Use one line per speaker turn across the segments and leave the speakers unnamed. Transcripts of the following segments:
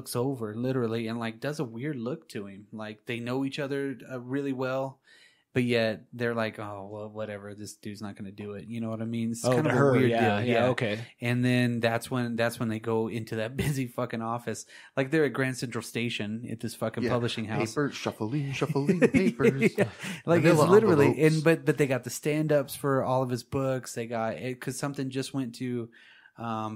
looks over literally and like does a weird look to him. Like they know each other really well, but yet they're like, oh well, whatever. This dude's not going to do it. You know what I mean? It's kind of a weird deal.
Yeah, okay.
And then that's when they go into that busy fucking office. Like they're at Grand Central Station at this fucking publishing house.
Papers, shuffling papers.
Like
Vanilla
it's literally,
envelopes.
but they got the stand-ups for all of his books. They got it because something just went to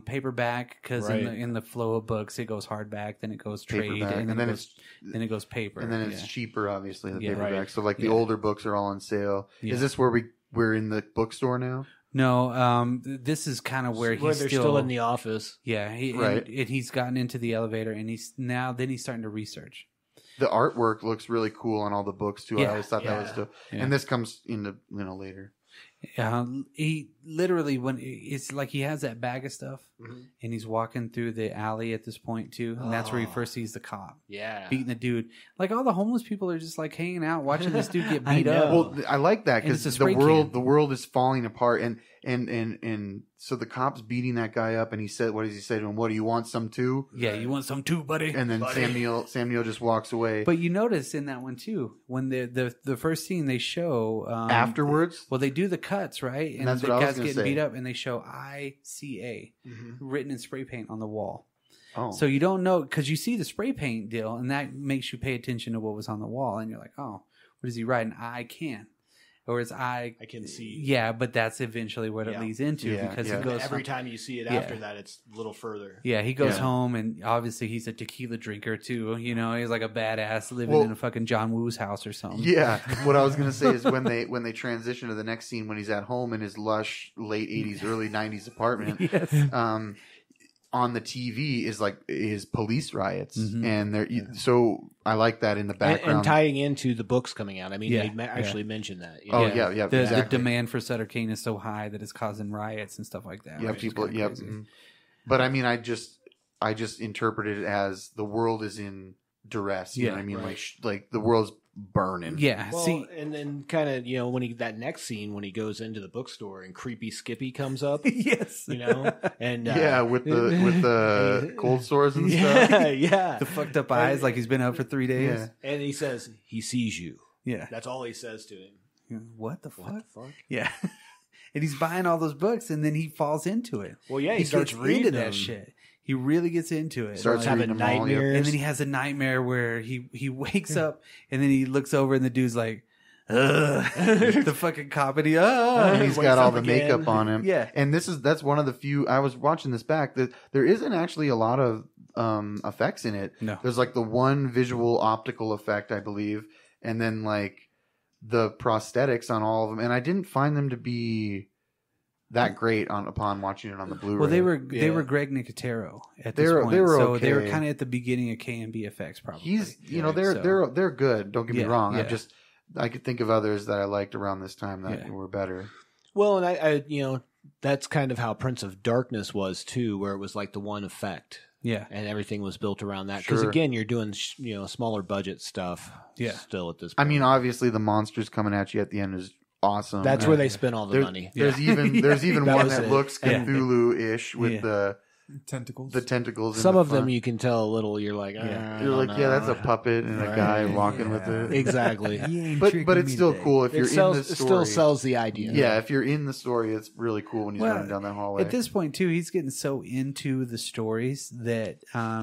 paperback because in the flow of books it goes hardback, then it goes trade,
Paperback,
and then it goes paper,
and then it's cheaper, obviously, the paperback.
Right.
So like the older books are all on sale. Is this where we're in the bookstore now?
No, this is kind of where he's
they're still in the office.
Yeah, and he's gotten into the elevator, and he's starting to research.
The artwork looks really cool on all the books too.
Yeah.
I always thought that was dope.
Yeah.
And this comes into later.
He literally, when it's like he has that bag of stuff, and he's walking through the alley at this point too, and that's where he first sees the cop beating the dude. Like all the homeless people are just like hanging out watching this dude get beat up.
Well, I like that because the world is falling apart, and so the cop's beating that guy up, and he said, "What does he say to him? What do you want some too?"
Yeah, you want some too, buddy.
And then Samuel just walks away.
But you notice in that one too, when the first scene they show
afterwards.
Well, they do the cuts right, and
that's
the
what
guy's
I was
getting beat up, and they show ICA written in spray paint on the wall.
Oh,
so you don't know because you see the spray paint deal, and that makes you pay attention to what was on the wall, and you're like, oh, what is he writing? I can. Or is I
can see.
Yeah, but that's eventually what it leads into because it goes
every time you see it after that, it's a little further.
Yeah, he goes home, and obviously he's a tequila drinker too. You know, he's like a badass living in a fucking John Woo's house or something.
Yeah, what I was gonna say is when they transition to the next scene when he's at home in his lush late '80s, early '90s apartment.
Yes.
On the TV is like his police riots, and so I like that in the background
and tying into the books coming out. I mean, they actually mentioned that.
You know?
The demand for Sutter Cane is so high that it's causing riots and stuff like that.
Yeah, people. Yeah, but I mean, I just interpreted it as the world is in duress. You know what I mean? Like the world's burning.
Yeah.
Well, and then kind of, you know, when that next scene when he goes into the bookstore and creepy Skippy comes up.
Yes.
You know, and
with the cold sores and stuff.
The fucked up eyes, like he's been out for 3 days.
Yeah.
And he says he sees you.
Yeah.
That's all he says to him.
What the fuck? Yeah. And he's buying all those books, and then he falls into it.
Well, yeah, he starts reading
that shit. He really gets into it.
Starts having
nightmares.
And then he has a nightmare where he wakes up, and then he looks over, and the dude's like, the fucking cop, and
he's got all the makeup on him.
Yeah.
And that's one of the few, I was watching this back, that there isn't actually a lot of effects in it.
No.
There's like the one visual optical effect, I believe, and then like the prosthetics on all of them, and I didn't find them to be that great upon watching it on the Blu-ray.
Well, they were Greg Nicotero at this point.
They were
so
okay.
they were kind of at the beginning of K&B effects, probably.
They're good. Don't get me wrong.
Yeah.
I could think of others that I liked around this time that were better.
Well, and I that's kind of how Prince of Darkness was too, where it was like the one effect.
Yeah.
And everything was built around that. Because again, you're doing smaller budget stuff.
Yeah.
Still at this point.
I mean, obviously, the monsters coming at you at the end is awesome.
That's where they spend all the money.
There's even one that looks Cthulhu-ish with the
tentacles.
The tentacles.
Some of them you can tell a little. You're like,
you're like, that's a puppet and a guy walking with it.
Exactly.
But it's still cool if you're in the story.
It still sells the idea.
Yeah, if you're in the story, it's really cool when he's running down that hallway.
At this point, too, he's getting so into the stories that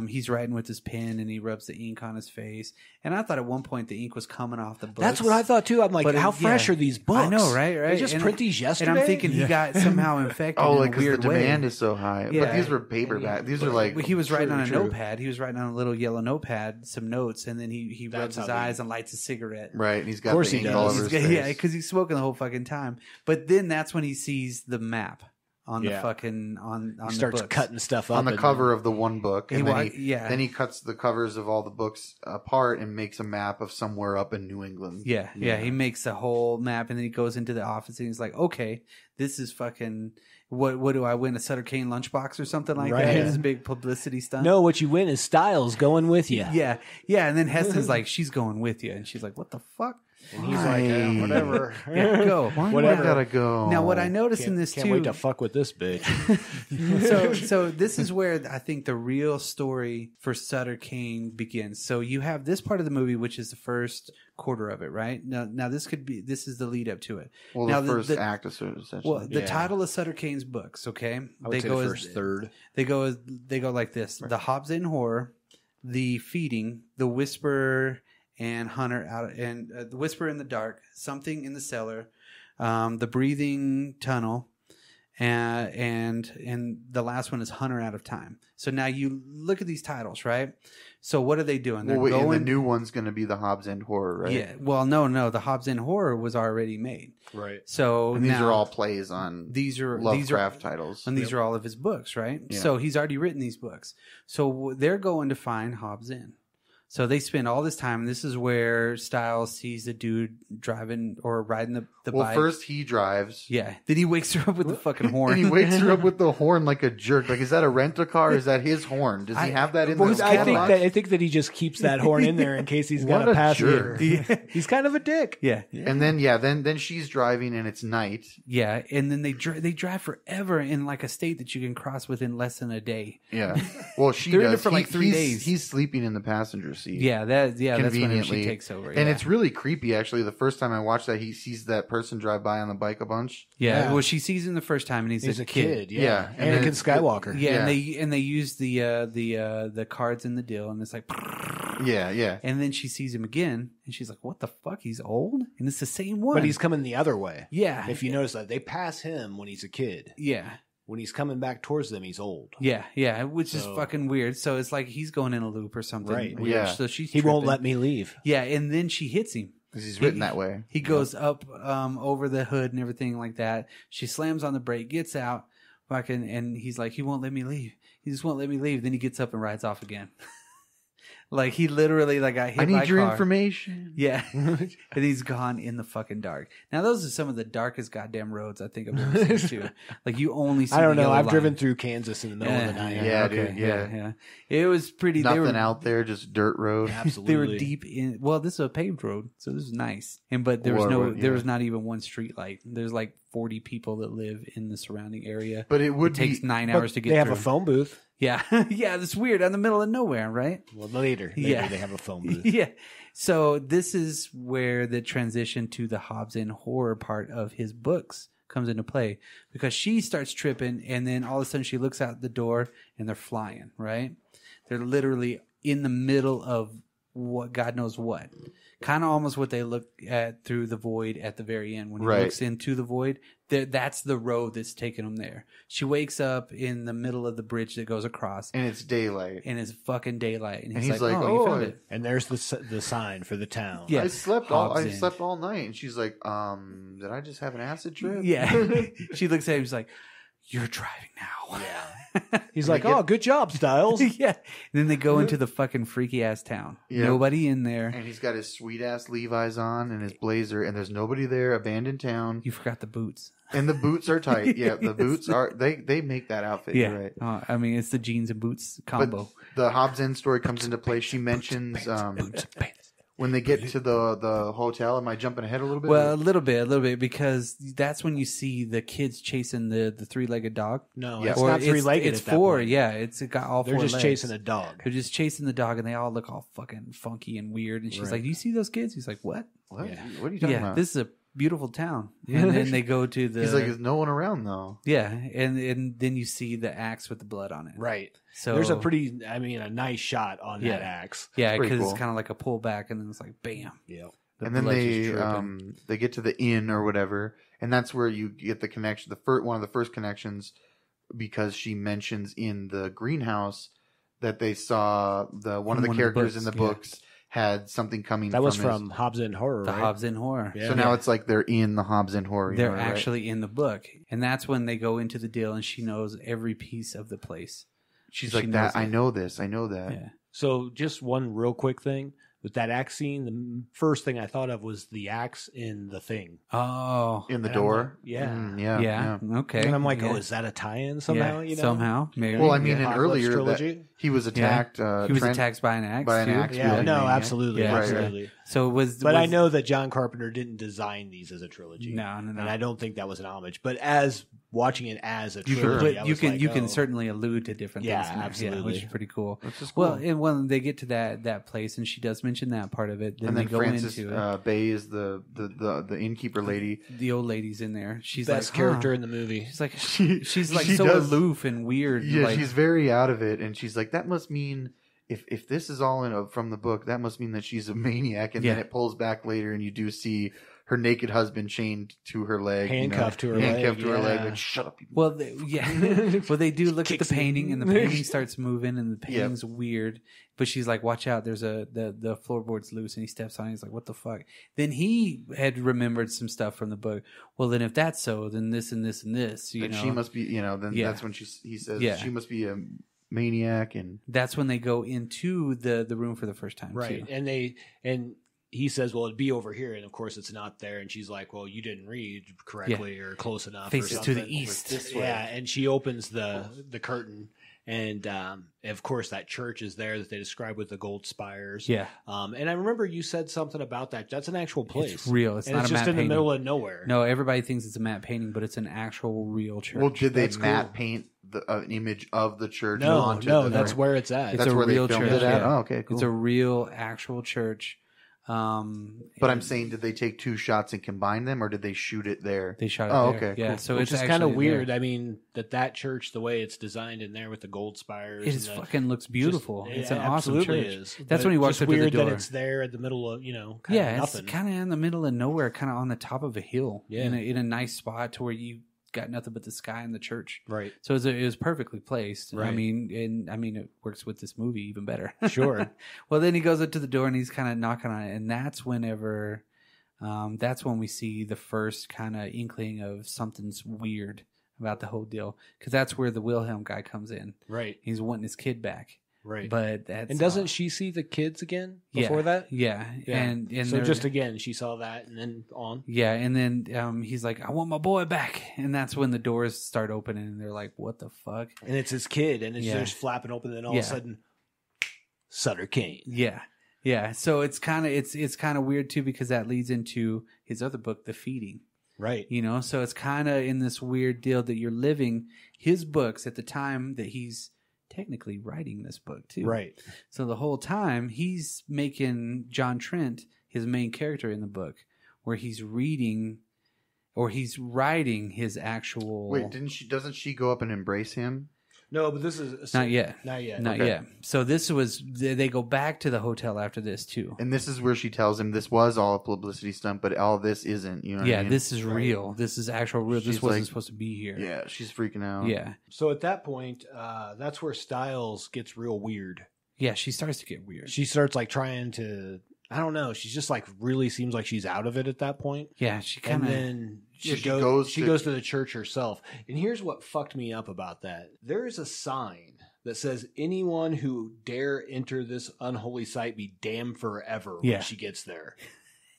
he's writing with his pen and he rubs the ink on his face. And I thought at one point the ink was coming off the books.
That's what I thought too. I'm like, how fresh are these books?
I know, right?
They just print these yesterday.
And I'm thinking he got somehow infected.
Because the demand is so high. Yeah. But these were paperback. These are like
he was writing on a notepad. He was writing on a little yellow notepad some notes, and then he rubs his eyes and lights a cigarette.
Right, and he's got the ink all over his face.
Yeah, because he's smoking the whole fucking time. But then that's when he sees the map on the fucking on
he starts
the
cutting stuff up
on the cover of the one book, and then he cuts the covers of all the books apart and makes a map of somewhere up in New England.
Yeah, he makes a whole map, and then he goes into the office and he's like, "Okay, this is fucking what do I win? A Sutter Cane lunchbox or something like that? This is a big publicity stunt."
No, what you win is Styles going with you.
Yeah, and then Heston's like, "She's going with you," and she's like, "What the fuck?"
And he's like, whatever.
Yeah, go.
Whatever. I gotta go.
Now, what I noticed in this
can't
too.
wait to fuck with this bitch.
So this is where I think the real story for Sutter Cane begins. So you have this part of the movie, which is the first quarter of it, right? Now this is the lead up to it.
Well,
now,
the first act, essentially.
Well, the title of Sutter Cane's books, okay?
I would say the first third.
They go like this: the Hobbs End Horror, the Feeding, the Whisper and Hunter out, and the Whisper in the Dark, Something in the Cellar, the Breathing Tunnel, and the last one is Hunter Out of Time. So now you look at these titles, right? So what are they doing? They're
and the new one's going to be the Hobbs End Horror, right?
Yeah. Well, no, the Hobbs End Horror was already made,
right?
So
and these are all plays on Lovecraft titles,
and these are all of his books, right?
Yeah.
So he's already written these books. So they're going to find Hobbs End. So they spend all this time, and this is where Styles sees the dude driving or riding the bike.
Well, first he drives.
Yeah. Then he wakes her up with the fucking horn.
And he wakes her up with the horn like a jerk. Like, is that a rent-a-car or is that his horn? Does he have that in there?
I think that he just keeps that horn in there in case he's got a passenger. He's kind of a dick.
Yeah.
And then she's driving and it's night.
Yeah. And then they drive forever in like a state that you can cross within less than a day.
Yeah. Well, she
They're
does.
in it for like 3 days.
He's sleeping in the passenger seat.
Yeah. That's when she takes over.
And it's really creepy, actually. The first time I watched that, he sees that person drive by on the bike a bunch.
Yeah. Well, she sees him the first time, and he's a kid.
Yeah.
Anakin Skywalker.
Yeah. And they use the cards in the deal, and it's like.
Yeah.
And then she sees him again, and she's like, "What the fuck? He's old." And it's the same one,
but he's coming the other way.
Yeah.
If you notice that they pass him when he's a kid.
Yeah.
When he's coming back towards them, he's old.
Yeah, which is fucking weird. So it's like he's going in a loop or something.
Right.
Weird.
Yeah.
So he
won't let me leave.
Yeah, and then she hits him.
Because he's written that way.
He goes up over the hood and everything like that. She slams on the brake, gets out, fucking, and he's like, he won't let me leave. He just won't let me leave. Then he gets up and rides off again. Like, he literally got hit by a car.
I need your information.
Yeah. And he's gone in the fucking dark. Now, those are some of the darkest goddamn roads I think I've ever seen, too. Like, you only see
I don't know. I've
line.
driven through Kansas in the middle of the night.
Yeah, dude. Yeah.
It was pretty...
Nothing out there, just dirt road.
Absolutely.
They were deep in... Well, this is a paved road, so this is nice. But there was not even one street light. There's like 40 people that live in the surrounding area.
But it
takes 9 hours to get
They have
through.
a phone booth.
Yeah. Yeah, that's weird. In the middle of nowhere, right?
Well, later they have a phone booth.
Yeah. So this is where the transition to the Hobbs End Horror part of his books comes into play, because she starts tripping, and then all of a sudden she looks out the door and they're flying, right? They're literally in the middle of what, God knows what. Kind of almost what they look at through the void at the very end when he looks into the void. That's the road that's taking him there. She wakes up in the middle of the bridge that goes across,
and it's daylight.
And it's fucking daylight.
And he's like,
"Oh, you found it."
And there's the sign for the town.
Yeah, I slept all night. And she's like, did I just have an acid trip?
Yeah. She looks at him. She's like, "You're driving now."
Yeah. He's like, "Oh, good job, Styles."
Yeah. And then they go into the fucking freaky ass town. Yep. Nobody in there.
And he's got his sweet ass Levi's on and his blazer, and there's nobody there. Abandoned town.
You forgot the boots.
And the boots are tight. Yeah, the boots are. They make that outfit.
Yeah.
Right.
I mean, it's the jeans and boots combo.
But the Hobbs End story comes into play. She mentions when they get to the hotel. Am I jumping ahead a little bit?
Well, a little bit, because that's when you see the kids chasing the 3-legged dog.
No, it's not 3-legged.
It's 4. Yeah, it's got all 4 legs.
They're just chasing a dog.
They're just chasing the dog, and they all look all fucking funky and weird. And she's like, "Do you see those kids?" He's like, "What?
What? Yeah. What are you talking about?
This is a beautiful town." And then they go to the...
He's like, "There's no one around, though."
Yeah, and then you see the axe with the blood on it.
Right.
So
there's a nice shot on that axe.
Yeah, because it's kind of like a pullback, and then it's like, bam.
Yeah.
And then they get to the inn or whatever, and that's where you get the connection. One of the first connections, because she mentions in the greenhouse that they saw one of the characters in the books had something coming.
That was from Hobbs End Horror.
The Hobbs End Horror.
Yeah. So now it's like they're in the Hobbs End Horror.
They're actually in the book, and that's when they go into the deal, and she knows every piece of the place.
She's like, "That I know this. I know that."
Yeah.
So just one real quick thing. with that axe scene, the first thing I thought of was the axe in The Thing.
Oh,
in the door.
Yeah. Okay.
And I'm like, oh, is that a tie-in somehow?
Yeah, somehow, maybe.
Well, I mean, in earlier
trilogy,
he was attacked.
he was attacked by an axe.
Yeah, no, absolutely,
Yeah,
absolutely.
Right. So it was,
but I know that John Carpenter didn't design these as a trilogy.
No.
And I don't think that was an homage. But as watching it as a trilogy,
you can certainly allude to different things.
Absolutely,
which is pretty cool.
Which is cool.
Well, and when they get to that place, and she does mention that part of it, then
and
they
then
go
Frances,
into it.
Bay is the innkeeper lady.
The old lady's in there. She's
best
like
character in the movie.
She's like she's like so aloof and weird.
Yeah,
like,
she's very out of it, and she's like, that must mean. If this is all from the book, that must mean that she's a maniac. And then it pulls back later, and you do see her naked husband chained to her leg,
handcuffed to her leg.
Like, shut up.
Well, well, they do look at the painting, and the painting starts moving, and the painting's weird. But she's like, "Watch out! There's the floorboard's loose," and he steps on it. He's like, "What the fuck?" Then he had remembered some stuff from the book. Well, then if that's so, then this and this and this, you know,
she must be, then that's when he says she must be a maniac, and
that's when they go into the room for the first time,
right?
Too.
And he says, well, it'd be over here, and of course it's not there. And she's like, well, you didn't read correctly or close enough.
Faces to the east.
And she opens the curtain, and of course that church is there that they describe with the gold spires.
Yeah.
And I remember you said something about that. That's an actual place.
It's real. It's
and
not
it's
a
just
matte
in
painting.
the middle of nowhere.
No, everybody thinks it's a matte painting, but it's an actual real church.
Well, did they matte paint an image of the church?
No, that's where it's at.
It's a real church.
It at? Oh, okay, cool.
It's a real, actual church.
But I'm saying, did they take two shots and combine them, or did they shoot it there?
They shot it there.
Okay,
yeah.
cool.
So
Which
it's
is kind of weird.
There.
I mean, that church, the way it's designed in there with the gold spires,
it fucking looks beautiful. It's an awesome church.
Is.
That's when he walks up to the door.
That it's there at the middle of
it's kind of in the middle of nowhere, kind of on the top of a hill, in a nice spot to where you got nothing but the sky and the church.
Right.
So it was perfectly placed.
Right.
I mean, it works with this movie even better.
Sure.
Well, then he goes up to the door and he's kind of knocking on it, and that's when we see the first kind of inkling of something's weird about the whole deal, because that's where the Wilhelm guy comes in.
Right.
He's wanting his kid back.
Right.
But that's
doesn't she see the kids again before that?
Yeah. And
so just again, she saw that and then on.
Yeah, and then he's like, I want my boy back. And that's when the doors start opening and they're like, what the fuck?
And it's his kid, and it's just flapping open, and then all of a sudden Sutter Cane.
Yeah. Yeah. So it's kind of weird too, because that leads into his other book, The Feeding.
Right.
So it's kind of in this weird deal that you're living his books at the time that he's technically writing this book too.
Right.
So the whole time he's making John Trent his main character in the book, where he's reading or he's writing his actual.
Wait, doesn't she go up and embrace him?
No, but this is
not yet.
Not yet.
Not yet. So they go back to the hotel after this too.
And this is where she tells him this was all a publicity stunt, but all this isn't. You know? What I mean?
This is real. This is actual real. This wasn't supposed to be here.
Yeah, she's freaking out.
Yeah.
So at that point, that's where Styles gets real weird.
Yeah, she starts to get weird.
She starts like trying to. I don't know. She's just like really seems like she's out of it at that point.
Yeah, she kind of.
And then she goes to the church herself. And here's what fucked me up about that. There is a sign that says, anyone who dare enter this unholy site be damned forever when she gets there.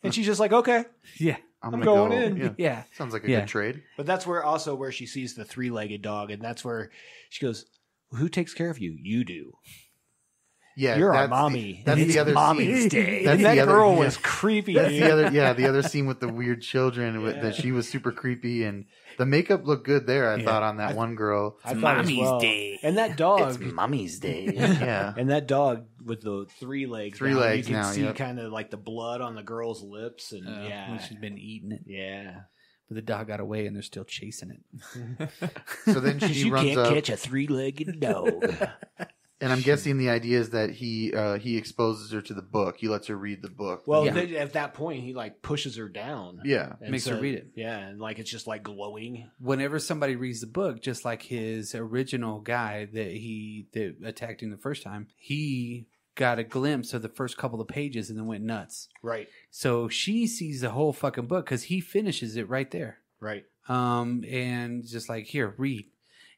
And she's just like, okay.
Yeah.
I'm
going in.
Yeah.
Sounds like a good trade.
But that's where she sees the three-legged dog. And that's where she goes, who takes care of you? You do.
Yeah,
you're our mommy.
That's the other
mommy's
scene.
day.
That
girl was creepy.
That's the other scene with the weird children. That she was super creepy, and the makeup looked good there. I thought on that one girl.
I thought mommy's day, and that dog.
It's mommy's day. Yeah,
and that dog with the three legs.
You can
see kind of like the blood on the girl's lips, and
when she's been eating it.
Yeah.
But the dog got away, and they're still chasing it.
So then she runs
can't
up.
Catch a three-legged dog.
And I'm guessing the idea is that he exposes her to the book. He lets her read the book.
Well, at that point, he like pushes her down.
Yeah,
makes her read it.
Yeah, and like it's just like glowing.
Whenever somebody reads the book, just like his original guy that attacked him the first time, he got a glimpse of the first couple of pages and then went nuts.
Right.
So she sees the whole fucking book because he finishes it right there.
Right.
And just like, here, read.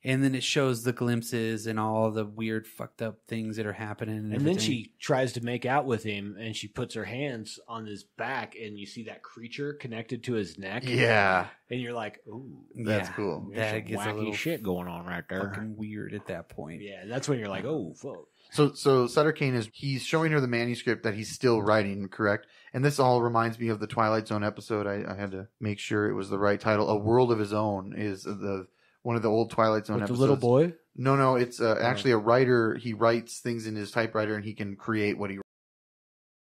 And then it shows the glimpses and all the weird fucked up things that are happening.
And then she tries to make out with him, and she puts her hands on his back, and you see that creature connected to his neck.
Yeah.
And you're like, ooh.
That's cool.
That gets wacky a little shit going on right there.
Fucking weird at that point.
Yeah, that's when you're like, oh, fuck.
So Sutter Cane he's showing her the manuscript that he's still writing, correct? And this all reminds me of the Twilight Zone episode. I had to make sure it was the right title. A World of His Own is one of the old Twilight Zone episodes.
The little boy?
No, it's actually a writer. He writes things in his typewriter and he can create what he